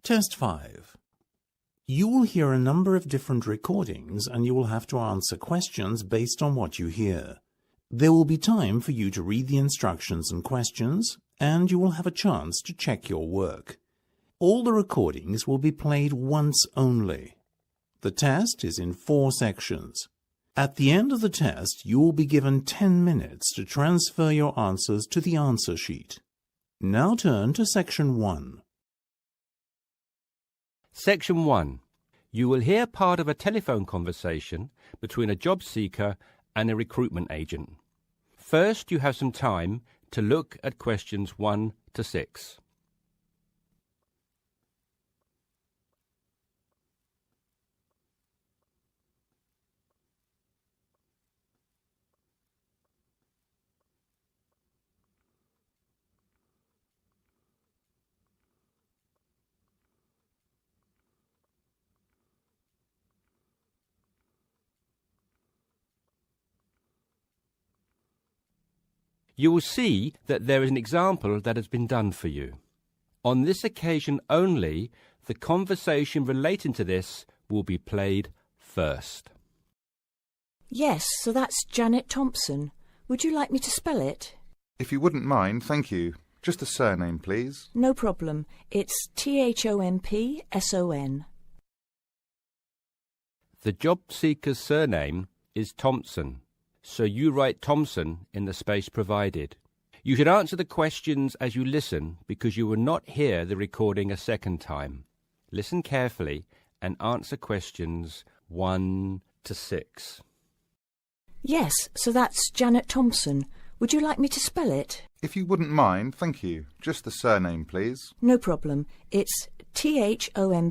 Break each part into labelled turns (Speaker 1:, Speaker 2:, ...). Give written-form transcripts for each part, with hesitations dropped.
Speaker 1: Test 5. You will hear a number of different recordings and you will have to answer questions based on what you hear. There will be time for you to read the instructions and questions, and you will have a chance to check your work. All the recordings will be played once only. The test is in 4 sections. At the end of the test, you will be given 10 minutes to transfer your answers to the answer sheet. Now turn to Section 1.
Speaker 2: Section 1. You will hear part of a telephone conversation between a job seeker and a recruitment agent. First, you have some time to look at questions 1 to 6. You will see that there is an example that has been done for you. On this occasion only, the conversation relating to this will be played first.
Speaker 3: Yes, so that's Janet Thompson. Would you like me to spell it?
Speaker 4: If you wouldn't mind, thank you. Just a surname, please.
Speaker 3: No problem. It's Thompson.
Speaker 2: The job seeker's surname is Thompson, so you write Thompson in the space provided. You should answer the questions as you listen because you will not hear the recording a second time. Listen carefully and answer questions 1 to 6.
Speaker 3: Yes, so that's Janet Thompson. Would you like me to spell it?
Speaker 4: If you wouldn't mind, thank you. Just the surname, please.
Speaker 3: No problem. It's Thompson.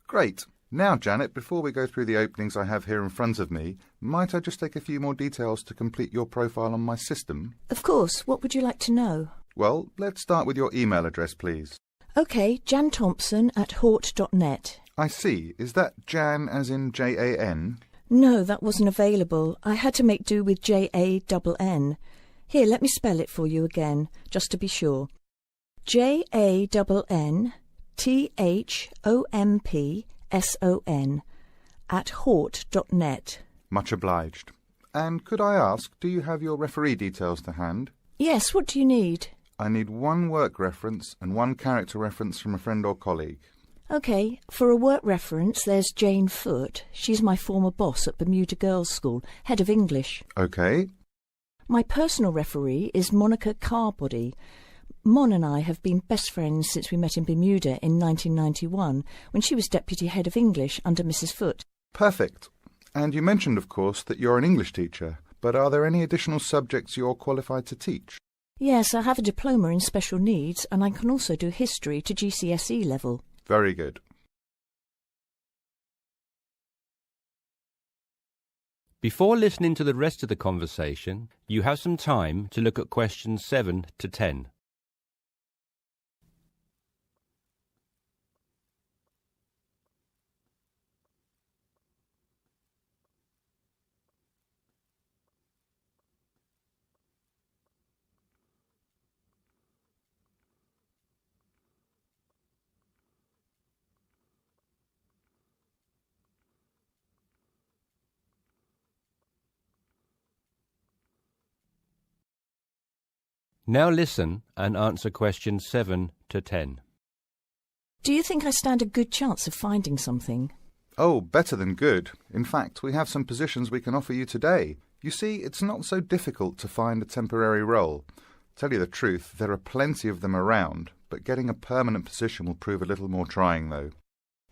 Speaker 4: Great. Now, Janet, before we go through the openings I have here in front of me, might I just take a few more details to complete your profile on my system?
Speaker 3: Of course. What would you like to know?
Speaker 4: Well, let's start with your email address, please.
Speaker 3: OK, janthompson@hort.net.
Speaker 4: I see. Is that Jan as in Jan?
Speaker 3: No, that wasn't available. I had to make do with JANN. Here, let me spell it for you again, just to be sure. JANNTHOMPSON@hort.net.
Speaker 4: Much obliged. And could I ask, do you have your referee details to hand?
Speaker 3: Yes, what do you need?
Speaker 4: I need 1 work reference and 1 character reference from a friend or colleague.
Speaker 3: OK, for a work reference, there's Jane Foote. She's my former boss at Bermuda Girls' School, head of English.
Speaker 4: OK.
Speaker 3: My personal referee is Monica Carbody. Mon and I have been best friends since we met in Bermuda in 1991, when she was deputy head of English under Mrs. Foote.
Speaker 4: Perfect. And you mentioned, of course, that you're an English teacher, but are there any additional subjects you're qualified to teach?
Speaker 3: Yes, I have a diploma in special needs, and I can also do history to GCSE level.
Speaker 4: Very good.
Speaker 2: Before listening to the rest of the conversation, you have some time to look at questions 7 to 10. Now listen and answer questions 7 to 10.
Speaker 3: Do you think I stand a good chance of finding something?
Speaker 4: Oh, better than good. In fact, we have some positions we can offer you today. You see, it's not so difficult to find a temporary role. Tell you the truth, there are plenty of them around, but getting a permanent position will prove a little more trying, though.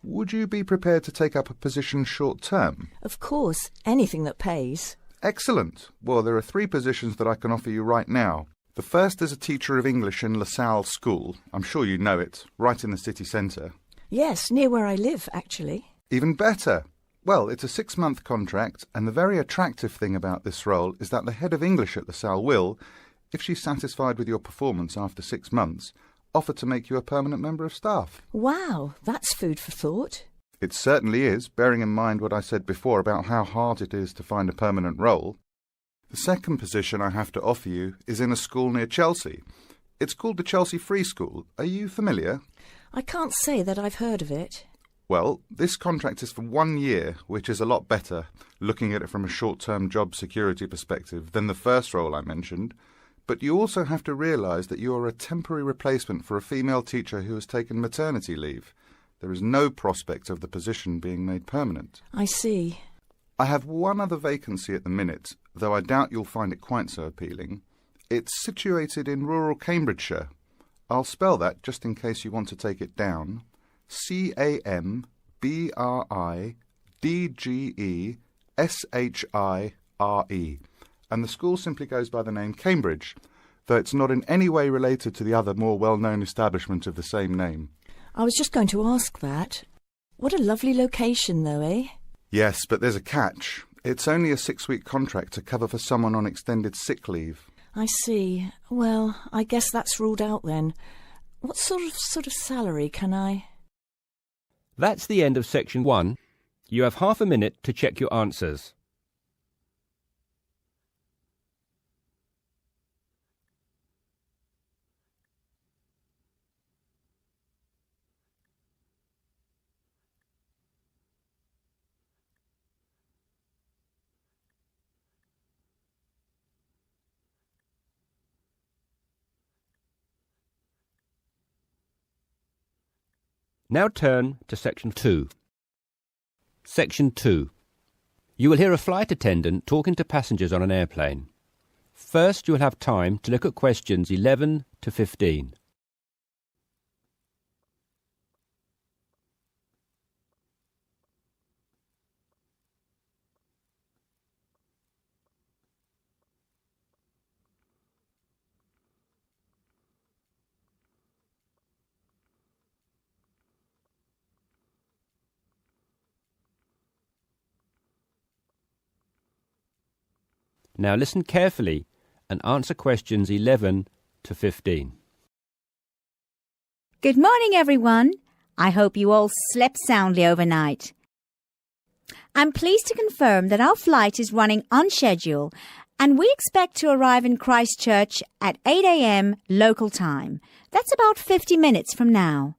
Speaker 4: Would you be prepared to take up a position short-term?
Speaker 3: Of course, anything that pays.
Speaker 4: Excellent. Well, there are 3 positions that I can offer you right now. The first is a teacher of English in LaSalle School. I'm sure you know it, right in the city centre.
Speaker 3: Yes, near where I live, actually.
Speaker 4: Even better. Well, it's a 6-month contract, and the very attractive thing about this role is that the head of English at LaSalle will, if she's satisfied with your performance after 6 months, offer to make you a permanent member of staff.
Speaker 3: Wow, that's food for thought.
Speaker 4: It certainly is, bearing in mind what I said before about how hard it is to find a permanent role. The second position I have to offer you is in a school near Chelsea. It's called the Chelsea Free School. Are you familiar?
Speaker 3: I can't say that I've heard of it.
Speaker 4: Well, this contract is for 1 year, which is a lot better, looking at it from a short-term job security perspective, than the first role I mentioned. But you also have to realise that you are a temporary replacement for a female teacher who has taken maternity leave. There is no prospect of the position being made permanent.
Speaker 3: I see.
Speaker 4: I have one other vacancy at the minute, though I doubt you'll find it quite so appealing. It's situated in rural Cambridgeshire. I'll spell that just in case you want to take it down. CAMBRIDGESHIRE. And the school simply goes by the name Cambridge, though it's not in any way related to the other more well-known establishment of the same name.
Speaker 3: I was just going to ask that. What a lovely location, though, eh?
Speaker 4: Yes, but there's a catch. It's only a 6-week contract to cover for someone on extended sick leave.
Speaker 3: I see. Well, I guess that's ruled out then. What sort of salary can I...
Speaker 2: That's the end of section 1. You have half a minute to check your answers. Now turn to Section 2. Section 2. You will hear a flight attendant talking to passengers on an airplane. First, you will have time to look at questions 11 to 15. Now listen carefully and answer questions 11 to 15.
Speaker 5: Good morning, everyone. I hope you all slept soundly overnight. I'm pleased to confirm that our flight is running on schedule and we expect to arrive in Christchurch at 8 a.m. local time. That's about 50 minutes from now.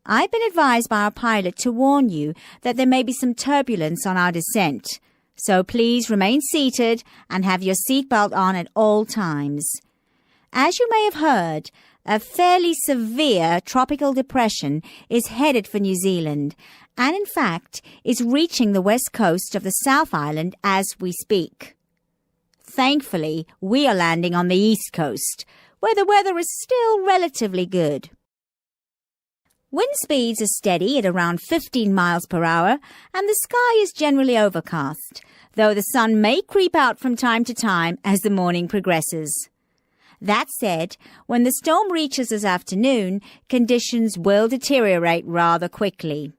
Speaker 5: I've been advised by our pilot to warn you that there may be some turbulence on our descent. So please remain seated and have your seatbelt on at all times. As you may have heard, a fairly severe tropical depression is headed for New Zealand and in fact is reaching the west coast of the South Island as we speak. Thankfully, we are landing on the east coast, where the weather is still relatively good. Wind speeds are steady at around 15 miles per hour and the sky is generally overcast, though the sun may creep out from time to time as the morning progresses. That said, when the storm reaches this afternoon, conditions will deteriorate rather quickly.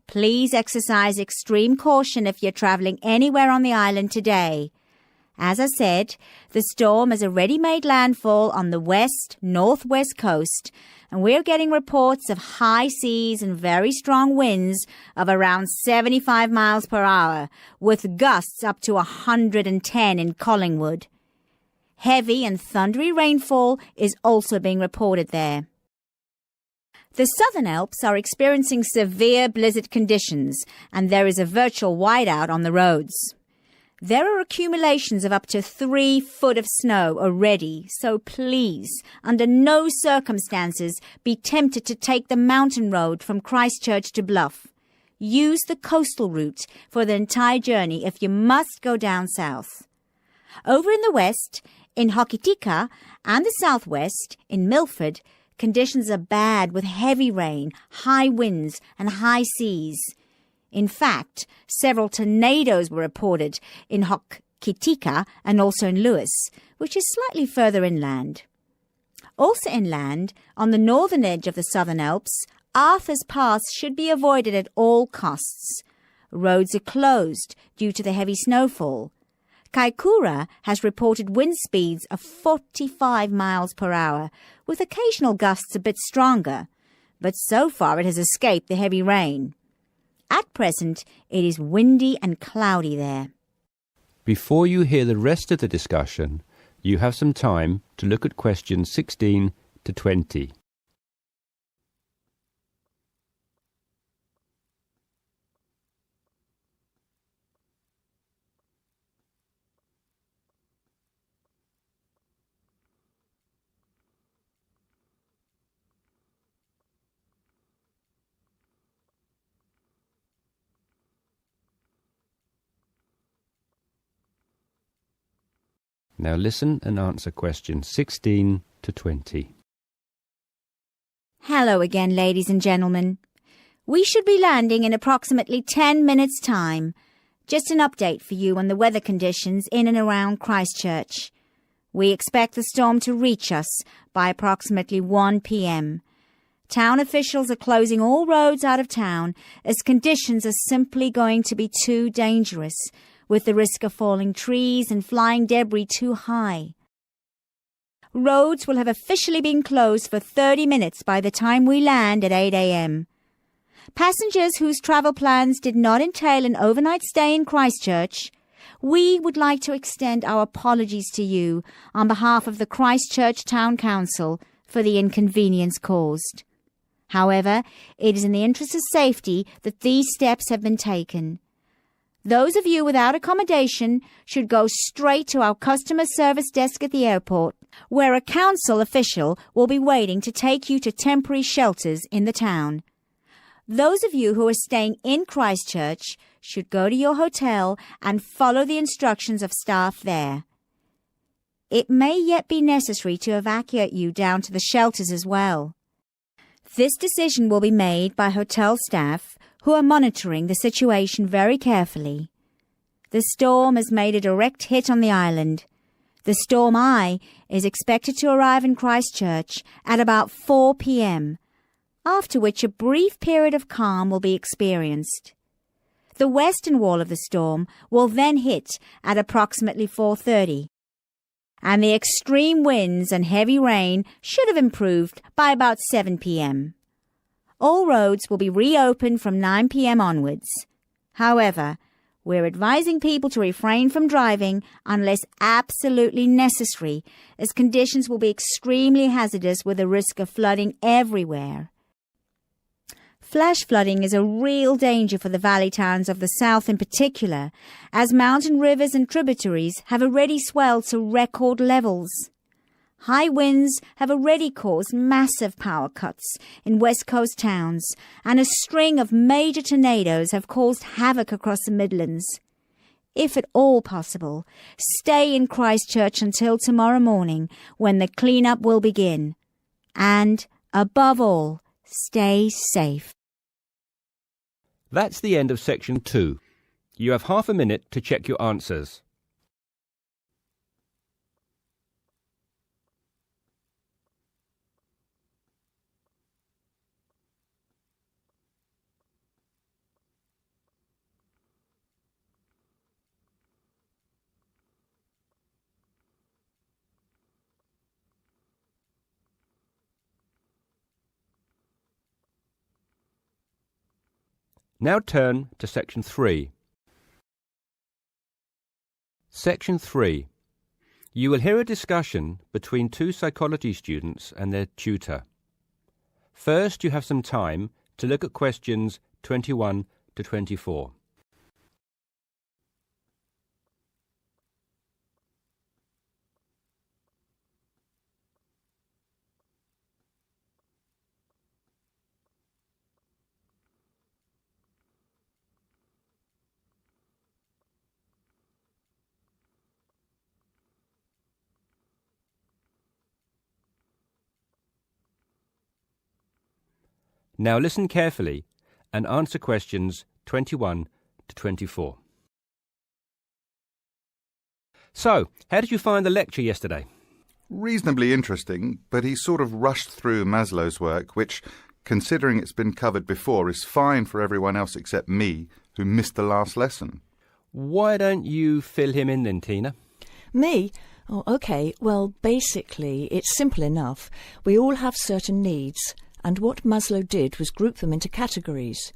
Speaker 5: Please exercise extreme caution if you're travelling anywhere on the island today. As I said, the storm has already made landfall on the west-northwest coast, and we're getting reports of high seas and very strong winds of around 75 miles per hour, with gusts up to 110 in Collingwood. Heavy and thundery rainfall is also being reported there. The Southern Alps are experiencing severe blizzard conditions, and there is a virtual whiteout on the roads. There are accumulations of up to 3 foot of snow already, so please, under no circumstances, be tempted to take the mountain road from Christchurch to Bluff. Use the coastal route for the entire journey if you must go down south. Over in the west, in Hokitika, and the southwest, in Milford, conditions are bad with heavy rain, high winds, and high seas. In fact, several tornadoes were reported in Hokitika and also in Lewis, which is slightly further inland. Also inland, on the northern edge of the Southern Alps, Arthur's Pass should be avoided at all costs. Roads are closed due to the heavy snowfall. Kaikoura has reported wind speeds of 45 miles per hour, with occasional gusts a bit stronger, but so far it has escaped the heavy rain. At present, it is windy and cloudy there.
Speaker 2: Before you hear the rest of the discussion, you have some time to look at questions 16 to 20. Now listen and answer questions 16 to 20.
Speaker 5: Hello again, ladies and gentlemen. We should be landing in approximately 10 minutes' time. Just an update for you on the weather conditions in and around Christchurch. We expect the storm to reach us by approximately 1 p.m. Town officials are closing all roads out of town as conditions are simply going to be too dangerous, with the risk of falling trees and flying debris too high. Roads will have officially been closed for 30 minutes by the time we land at 8 a.m. Passengers whose travel plans did not entail an overnight stay in Christchurch, we would like to extend our apologies to you on behalf of the Christchurch Town Council for the inconvenience caused. However, it is in the interest of safety that these steps have been taken. Those of you without accommodation should go straight to our customer service desk at the airport, where a council official will be waiting to take you to temporary shelters in the town. Those of you who are staying in Christchurch should go to your hotel and follow the instructions of staff there. It may yet be necessary to evacuate you down to the shelters as well. This decision will be made by hotel staff who are monitoring the situation very carefully. The storm has made a direct hit on the island. The storm eye is expected to arrive in Christchurch at about 4 p.m., after which a brief period of calm will be experienced. The western wall of the storm will then hit at approximately 4:30, and the extreme winds and heavy rain should have improved by about 7 p.m. All roads will be reopened from 9 p.m. onwards. However, we're advising people to refrain from driving unless absolutely necessary, as conditions will be extremely hazardous with a risk of flooding everywhere. Flash flooding is a real danger for the valley towns of the south in particular, as mountain rivers and tributaries have already swelled to record levels. High winds have already caused massive power cuts in West Coast towns, and a string of major tornadoes have caused havoc across the Midlands. If at all possible, stay in Christchurch until tomorrow morning, when the clean-up will begin. And, above all, stay safe.
Speaker 2: That's the end of section 2. You have half a minute to check your answers. Now turn to Section 3. Section 3. You will hear a discussion between two psychology students and their tutor. First, you have some time to look at questions 21 to 24. Now listen carefully and answer questions 21 to 24. So, how did you find the lecture yesterday?
Speaker 4: Reasonably interesting, but he sort of rushed through Maslow's work, which, considering it's been covered before, is fine for everyone else except me, who missed the last lesson.
Speaker 2: Why don't you fill him in then, Tina?
Speaker 3: Me? Oh, OK. Well, basically, it's simple enough. We all have certain needs, and what Maslow did was group them into categories.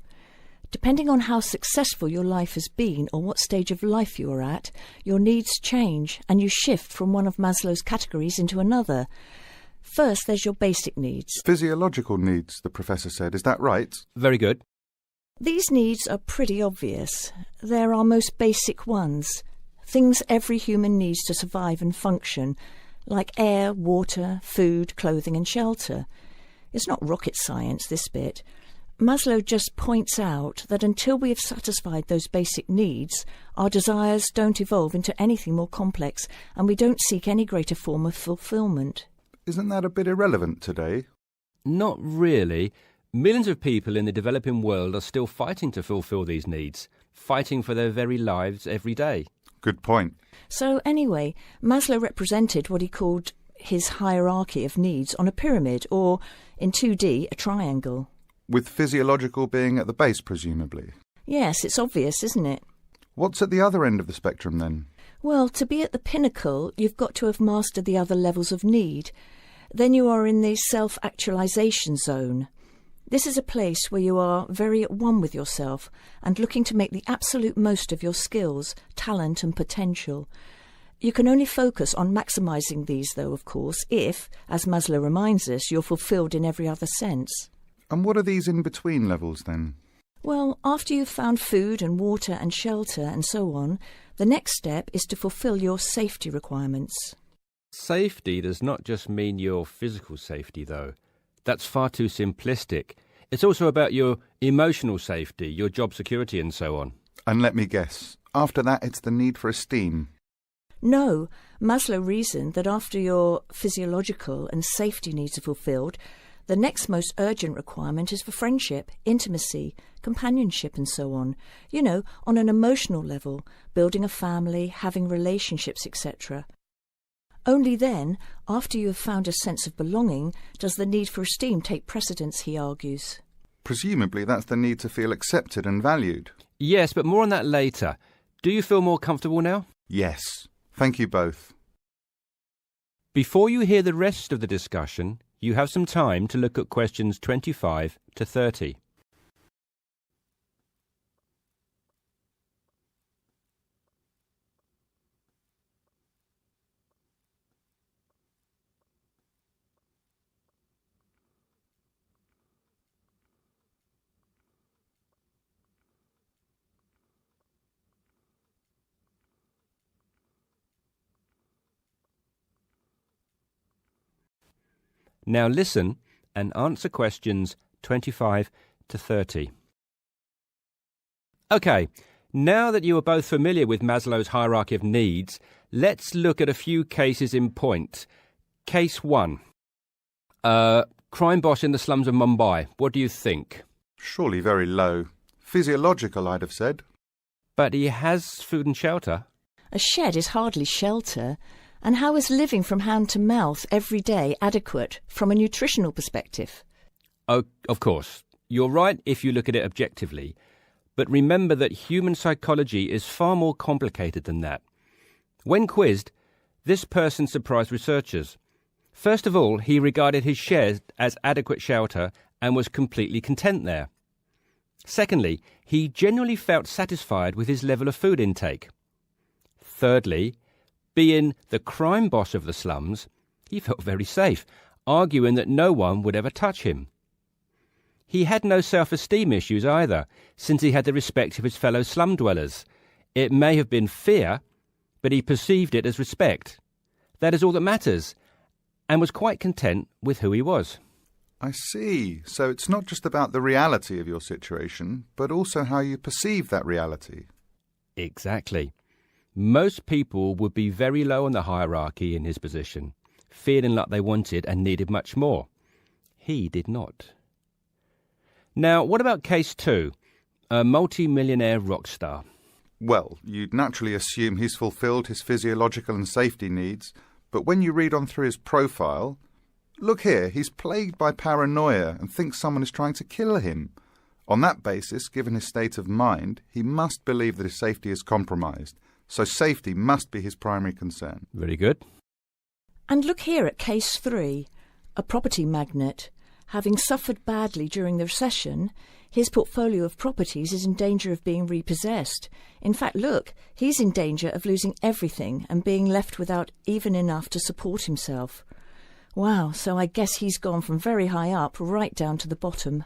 Speaker 3: Depending on how successful your life has been or what stage of life you are at, your needs change and you shift from one of Maslow's categories into another. First, there's your basic needs.
Speaker 4: Physiological needs, the professor said. Is that right?
Speaker 2: Very good.
Speaker 3: These needs are pretty obvious. They're our most basic ones. Things every human needs to survive and function, like air, water, food, clothing and shelter. It's not rocket science, this bit. Maslow just points out that until we have satisfied those basic needs, our desires don't evolve into anything more complex, and we don't seek any greater form of fulfillment.
Speaker 4: Isn't that a bit irrelevant today?
Speaker 2: Not really. Millions of people in the developing world are still fighting to fulfill these needs, fighting for their very lives every day.
Speaker 4: Good point.
Speaker 3: So anyway, Maslow represented what he called his hierarchy of needs on a pyramid, or in 2D, a triangle.
Speaker 4: With physiological being at the base, presumably.
Speaker 3: Yes, it's obvious, isn't it?
Speaker 4: What's at the other end of the spectrum, then?
Speaker 3: Well, to be at the pinnacle, you've got to have mastered the other levels of need. Then you are in the self-actualization zone. This is a place where you are very at one with yourself and looking to make the absolute most of your skills, talent and potential. You can only focus on maximising these, though, of course, if, as Maslow reminds us, you're fulfilled in every other sense.
Speaker 4: And what are these in-between levels, then?
Speaker 3: Well, after you've found food and water and shelter and so on, the next step is to fulfil your safety requirements.
Speaker 2: Safety does not just mean your physical safety, though. That's far too simplistic. It's also about your emotional safety, your job security and so on.
Speaker 4: And let me guess, after that it's the need for esteem.
Speaker 3: No, Maslow reasoned that after your physiological and safety needs are fulfilled, the next most urgent requirement is for friendship, intimacy, companionship and so on. You know, on an emotional level, building a family, having relationships, etc. Only then, after you have found a sense of belonging, does the need for esteem take precedence, he argues.
Speaker 4: Presumably that's the need to feel accepted and valued.
Speaker 2: Yes, but more on that later. Do you feel more comfortable now?
Speaker 4: Yes. Thank you both.
Speaker 2: Before you hear the rest of the discussion, you have some time to look at questions 25 to 30. Now listen and answer questions 25 to 30. OK, now that you are both familiar with Maslow's hierarchy of needs, let's look at a few cases in point. Case 1. Crime boss in the slums of Mumbai. What do you think?
Speaker 4: Surely very low. Physiological, I'd have said.
Speaker 2: But he has food and shelter.
Speaker 3: A shed is hardly shelter. And how is living from hand to mouth every day adequate from a nutritional perspective?
Speaker 2: Oh, of course. You're right if you look at it objectively. But remember that human psychology is far more complicated than that. When quizzed, this person surprised researchers. First of all, he regarded his shed as adequate shelter and was completely content there. Secondly, he genuinely felt satisfied with his level of food intake. Thirdly, being the crime boss of the slums, he felt very safe, arguing that no one would ever touch him. He had no self-esteem issues either, since he had the respect of his fellow slum dwellers. It may have been fear, but he perceived it as respect. That is all that matters, and was quite content with who he was.
Speaker 4: I see. So it's not just about the reality of your situation, but also how you perceive that reality.
Speaker 2: Exactly. Most people would be very low on the hierarchy in his position, feeling like they wanted and needed much more. He did not. Now, what about case 2? A multi-millionaire rock star.
Speaker 4: Well, you'd naturally assume he's fulfilled his physiological and safety needs, but when you read on through his profile, look here, he's plagued by paranoia and thinks someone is trying to kill him. On that basis, given his state of mind, he must believe that his safety is compromised. So safety must be his primary concern.
Speaker 2: Very good.
Speaker 3: And look here at case 3. A property magnate. Having suffered badly during the recession, his portfolio of properties is in danger of being repossessed. In fact, look, he's in danger of losing everything and being left without even enough to support himself. Wow, so I guess he's gone from very high up right down to the bottom.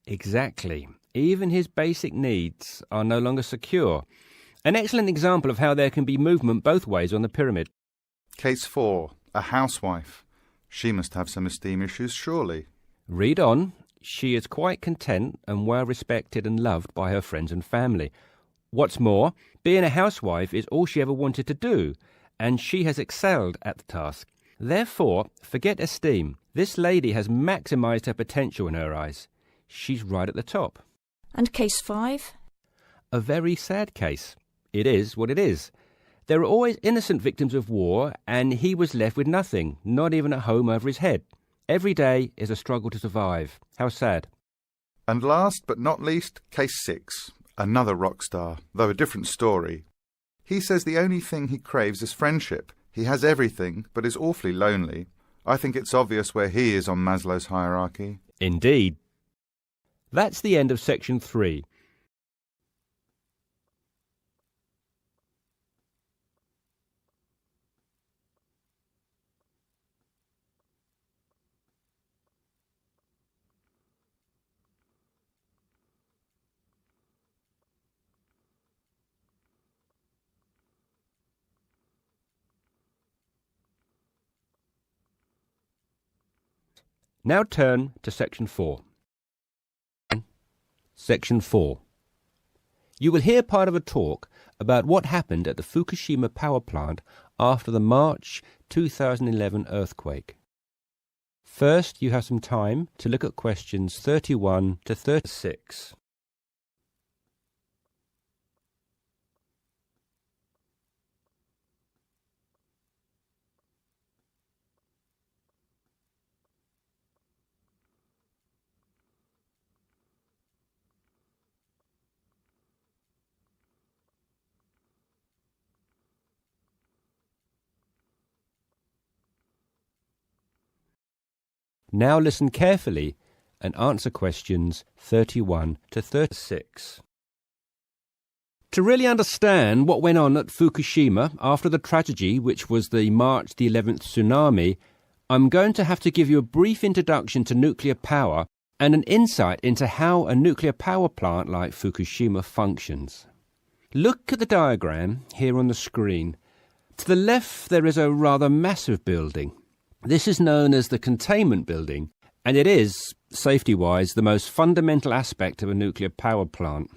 Speaker 2: Exactly. Even his basic needs are no longer secure. An excellent example of how there can be movement both ways on the pyramid.
Speaker 4: Case 4. A housewife. She must have some esteem issues, surely.
Speaker 2: Read on. she is quite content and well respected and loved by her friends and family. What's more, being a housewife is all she ever wanted to do, and she has excelled at the task. Therefore, forget esteem. This lady has maximised her potential in her eyes. She's right at the top.
Speaker 3: And case 5?
Speaker 2: A very sad case. It is what it is. There are always innocent victims of war, and he was left with nothing, not even a home over his head. Every day is a struggle to survive. How sad.
Speaker 4: And last but not least, case 6. Another rock star, though a different story. He says the only thing he craves is friendship. He has everything, but is awfully lonely. I think it's obvious where he is on Maslow's hierarchy.
Speaker 2: Indeed. That's the end of section 3. Now turn to section 4. Section 4. You will hear part of a talk about what happened at the Fukushima power plant after the March 2011 earthquake. First, you have some time to look at questions 31 to 36. Now listen carefully and answer questions 31 to 36. To really understand what went on at Fukushima after the tragedy, which was the March the 11th tsunami, I'm going to have to give you a brief introduction to nuclear power and an insight into how a nuclear power plant like Fukushima functions. Look at the diagram here on the screen. To the left there is a rather massive building. This is known as the containment building, and it is, safety-wise, the most fundamental aspect of a nuclear power plant.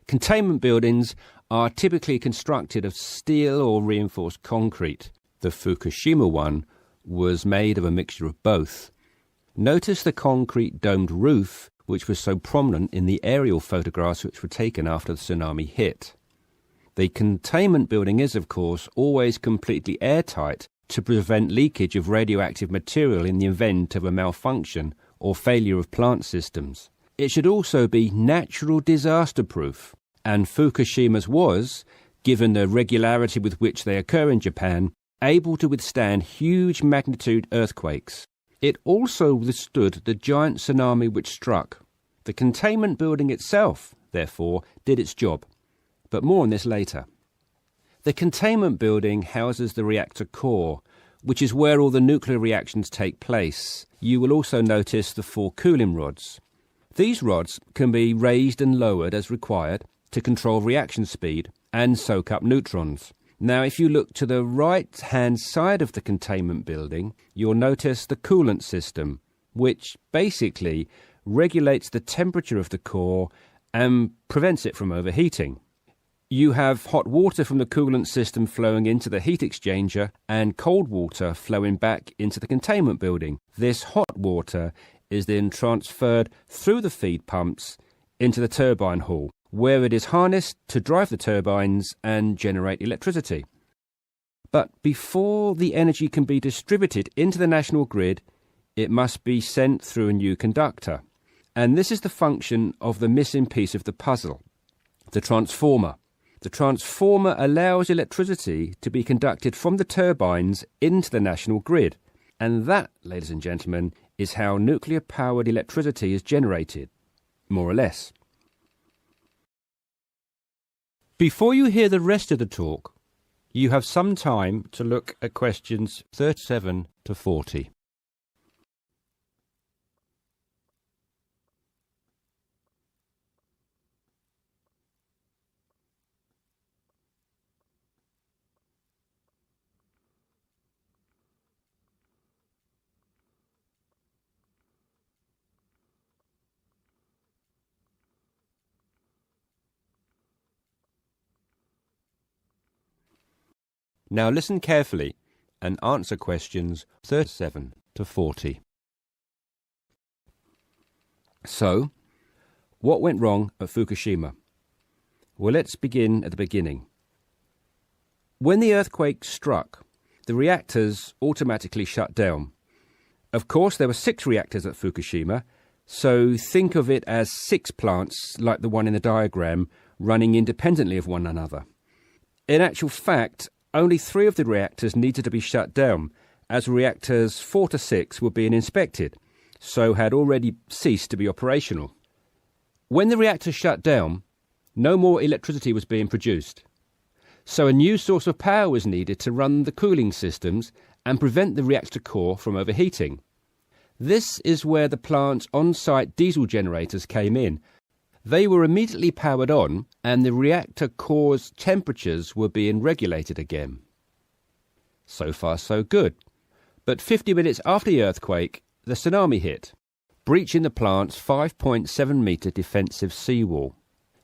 Speaker 2: Containment buildings are typically constructed of steel or reinforced concrete. The Fukushima one was made of a mixture of both. Notice the concrete domed roof, which was so prominent in the aerial photographs which were taken after the tsunami hit. The containment building is, of course, always completely airtight to prevent leakage of radioactive material in the event of a malfunction or failure of plant systems. It should also be natural disaster-proof, and Fukushima's was, given the regularity with which they occur in Japan, able to withstand huge magnitude earthquakes. It also withstood the giant tsunami which struck. The containment building itself, therefore, did its job. But more on this later. The containment building houses the reactor core, which is where all the nuclear reactions take place. You will also notice the 4 cooling rods. These rods can be raised and lowered as required to control reaction speed and soak up neutrons. Now, if you look to the right-hand side of the containment building, you'll notice the coolant system, which basically regulates the temperature of the core and prevents it from overheating. You have hot water from the coolant system flowing into the heat exchanger and cold water flowing back into the containment building. This hot water is then transferred through the feed pumps into the turbine hall, where it is harnessed to drive the turbines and generate electricity. But before the energy can be distributed into the national grid, it must be sent through a new conductor. And this is the function of the missing piece of the puzzle, the transformer. The transformer allows electricity to be conducted from the turbines into the national grid. And that, ladies and gentlemen, is how nuclear-powered electricity is generated, more or less. Before you hear the rest of the talk, you have some time to look at questions 37 to 40. Now listen carefully and answer questions 37 to 40. So, what went wrong at Fukushima? Well, let's begin at the beginning. When the earthquake struck, the reactors automatically shut down. Of course, there were 6 reactors at Fukushima, so think of it as 6 plants, like the one in the diagram, running independently of one another. In actual fact, only 3 of the reactors needed to be shut down, as reactors 4 to 6 were being inspected, so had already ceased to be operational. When the reactors shut down, no more electricity was being produced. So a new source of power was needed to run the cooling systems and prevent the reactor core from overheating. This is where the plant's on-site diesel generators came in. They were immediately powered on, and the reactor core's temperatures were being regulated again. So far, so good. But 50 minutes after the earthquake, the tsunami hit, breaching the plant's 5.7-metre defensive seawall.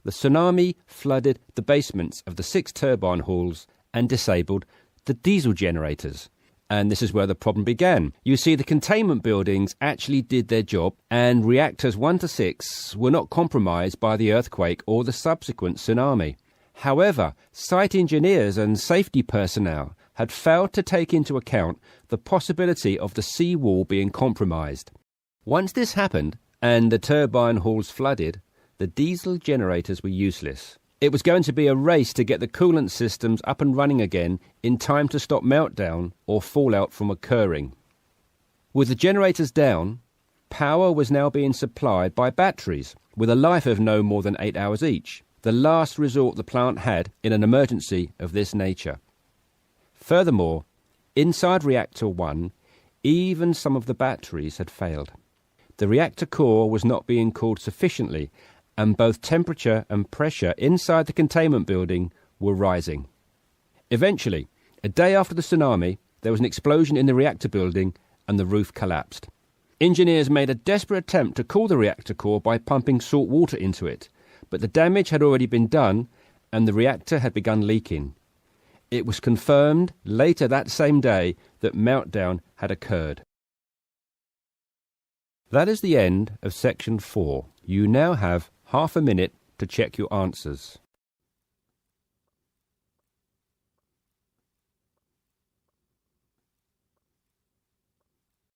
Speaker 2: The tsunami flooded the basements of the 6 turbine halls and disabled the diesel generators. And this is where the problem began. You see, the containment buildings actually did their job, and reactors 1 to 6 were not compromised by the earthquake or the subsequent tsunami. However, site engineers and safety personnel had failed to take into account the possibility of the seawall being compromised. Once this happened, and the turbine halls flooded, the diesel generators were useless. It was going to be a race to get the coolant systems up and running again in time to stop meltdown or fallout from occurring. With the generators down, power was now being supplied by batteries with a life of no more than 8 hours each, the last resort the plant had in an emergency of this nature. Furthermore, inside reactor 1, even some of the batteries had failed. The reactor core was not being cooled sufficiently, and both temperature and pressure inside the containment building were rising. Eventually, a day after the tsunami, there was an explosion in the reactor building and the roof collapsed. Engineers made a desperate attempt to cool the reactor core by pumping salt water into it, but the damage had already been done and the reactor had begun leaking. It was confirmed later that same day that meltdown had occurred. That is the end of section 4. You now have half a minute to check your answers.